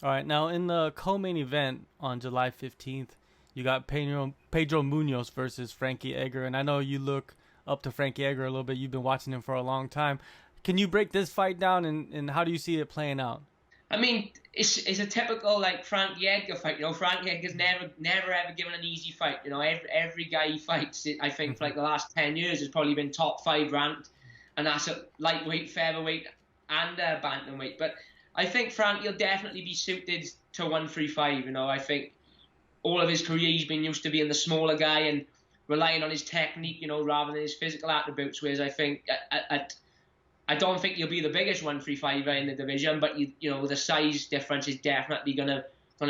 All right, now in the co-main event on July 15th, you got Pedro Munoz versus Frankie Edgar, and I know you look up to Frankie Edgar a little bit. You've been watching him for a long time. Can you break this fight down, and how do you see it playing out? I mean, it's a typical like Frankie Edgar fight. Frankie Edgar's never ever given an easy fight. Every guy he fights, I think for like the last 10 years, has probably been top five ranked, and that's at lightweight, featherweight, and bantamweight. But I think Frankie will definitely be suited to 135. I think all of his career he's been used to being the smaller guy and relying on his technique, rather than his physical attributes. Whereas I think I don't think he'll be the biggest 135er in the division, but the size difference is definitely gonna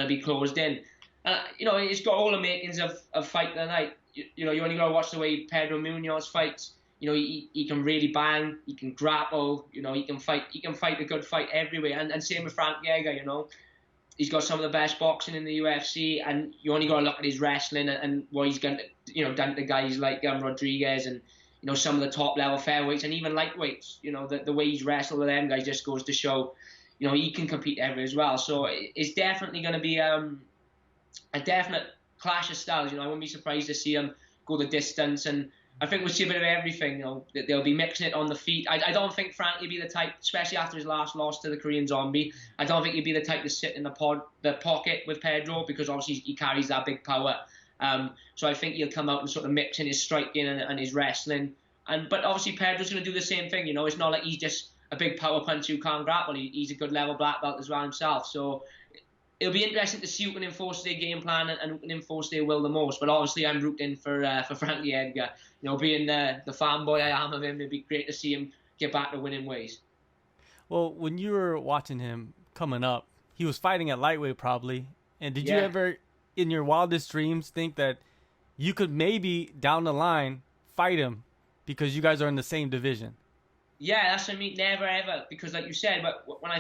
be closed in. And he's got all the makings of fight tonight. You only gotta watch the way Pedro Munoz fights. He can really bang, he can grapple, he can fight a good fight everywhere. And same with Frank Edgar, he's got some of the best boxing in the UFC, and you only got to look at his wrestling and what he's done to guys like Rodriguez and some of the top level featherweights and even lightweights. The way he's wrestled with them guys just goes to show, he can compete everywhere as well. So it's definitely going to be a definite clash of styles. I wouldn't be surprised to see him go the distance, and I think we'll see a bit of everything. They'll be mixing it on the feet. I don't think Frankie will be the type, especially after his last loss to the Korean Zombie. I don't think he'd be the type to sit in the pocket with Pedro, because obviously he carries that big power. So I think he'll come out and sort of mix in his striking and his wrestling. But obviously Pedro's going to do the same thing. It's not like he's just a big power puncher who can't grapple. He's a good level black belt as well himself. So it'll be interesting to see who can enforce their game plan and who can enforce their will the most. But obviously I'm rooting for Frankie Edgar. Being the fanboy I am of him, it'd be great to see him get back to winning ways. Well, when you were watching him coming up, he was fighting at lightweight probably. And did you ever, in your wildest dreams, think that you could maybe down the line fight him because you guys are in the same division? Yeah, that's what I mean. Never ever, because like you said, but when I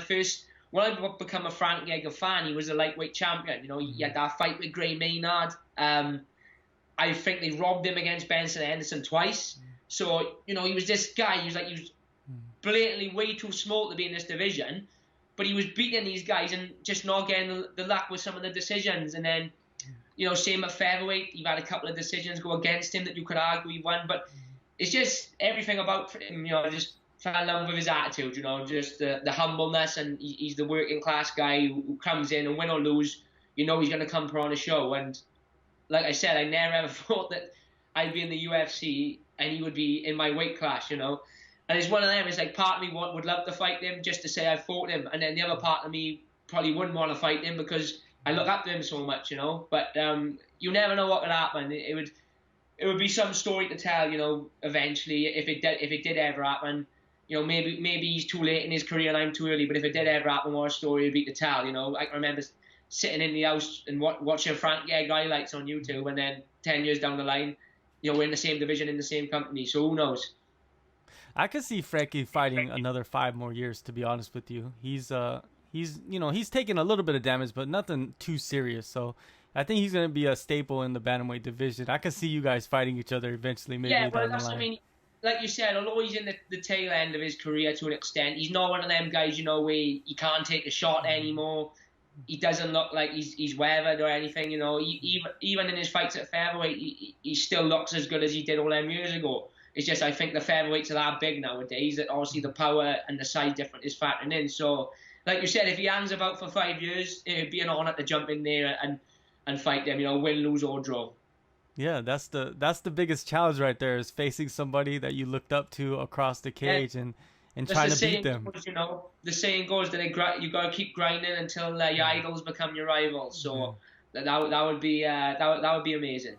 become a Frankie Edgar fan, he was a lightweight champion. He had that fight with Gray Maynard. I think they robbed him against Benson Henderson twice. So, he was this guy. He was blatantly way too small to be in this division, but he was beating these guys and just not getting the luck with some of the decisions. And then, same at featherweight, you've had a couple of decisions go against him that you could argue he won. But it's just everything about him, just fell in love with his attitude, just the humbleness, and he's the working class guy who comes in and win or lose, he's going to come put on a show. And like I said, I never ever thought that I'd be in the UFC and he would be in my weight class, And it's one of them. It's like part of me would love to fight him just to say I fought him, and then the other part of me probably wouldn't want to fight him because I look up to him so much, But you never know what could happen. It would be some story to tell, eventually, if it did ever happen. Maybe he's too late in his career and I'm too early. But if it did ever happen, what a story would be to tell. I can remember sitting in the house and watching Frankie Edgar highlights on YouTube, and then 10 years down the line, we're in the same division in the same company. So who knows? I could see Frankie fighting another 5 more years. To be honest with you, he's taking a little bit of damage, but nothing too serious. So I think he's going to be a staple in the bantamweight division. I could see you guys fighting each other eventually, maybe down the line. I mean, like you said, although he's in the tail end of his career to an extent, he's not one of them guys, where he can't take a shot anymore. He doesn't look like he's weathered or anything, Even in his fights at featherweight, he still looks as good as he did all them years ago. It's just I think the featherweights are that big nowadays that obviously the power and the size difference is factoring in. So, like you said, if he hangs about for 5 years, it'd be an honour to jump in there and fight them, win, lose or draw. Yeah, that's the biggest challenge right there, is facing somebody that you looked up to across the cage and trying to beat them. Goes, the saying goes that you got to keep grinding until your idols become your rivals. So that would be amazing.